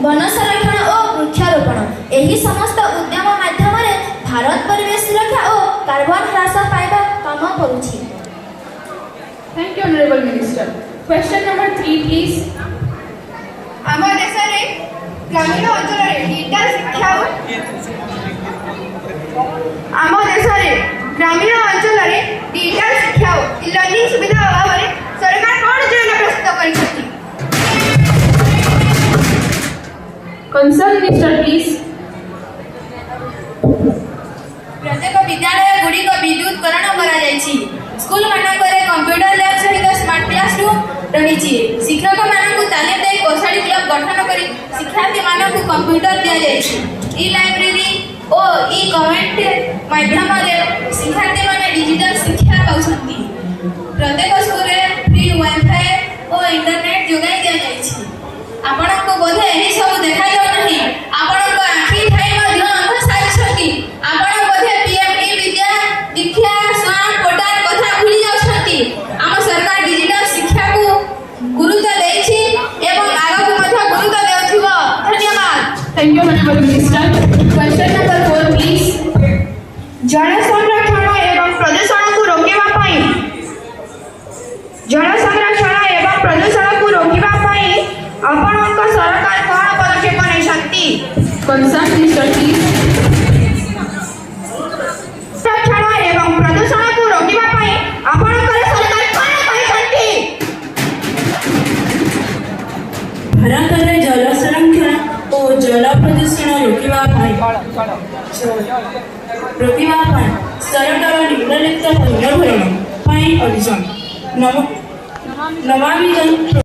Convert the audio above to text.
One संरक्षण और वृक्षारोपण यही समस्त उद्यम माध्यम भारत परिवेश सुरक्षा और कार्बन ह्रास पाइबा काम करुछि। Thank you, Honorable Minister. Question number 3, please. आम देश में ग्रामीण अंचल डिजिटल शिक्षा आम देश में ग्रामीण अंचल डिजिटल शिक्षा और लर्निंग सुविधा अभाव में सरकार कौन योजना प्रस्तुत कर Concerned Minister, please. प्रत्येक विद्यालय गुड़िक विद्युतकरण करा जायछि। स्कूल मानकरे कंप्यूटर लैब सहित स्मार्ट क्लासरूम रहिछि। शिक्षक मानकु तालीम दे कौशल क्लब गठन करी शिक्षार्थी मानकु कंप्यूटर दिया जायछि। ई लाइब्रेरी और ई कमेंट माध्यम रे शिक्षार्थी माने डिजिटल शिक्षा पाउछन्ति। प्रत्येक स्कूल रे फ्री वाईफाई और इंटरनेट जोगाई दिया जायछि। आपनको बोधे एही सब देखा जाउ नहीं। आपनको आखि ठाई मध्ये अंध सारिछन्ति। आपण बोधे पीएम ई विद्या दीक्षा स्वान पोर्टल कथा भूली जाउछन्ति। आम सरकार डिजिटल शिक्षा को गुरुत्व देछि एवं आगु मध्ये गुरुत्व देउथिबो। धन्यवाद। Thank you, Honorable Minister. Question number 4, please. जल संरक्षण एवं प्रदूषण को रोकिबा पई जल संरक्षण एवं प्रदूषण को रोकिबा पई आपनक सरकार कोन पदक्षेप नेछंती? Concerned Minister, please. संरक्षण एवं प्रदूषण को रोकिबा पई आपनक सरकार कोन कहिसंती? भारत में जल संरक्षण और जल प्रदूषण रोकिबा सरकार निम्नलिखित परिवर्तन अभियान नमामि गंगे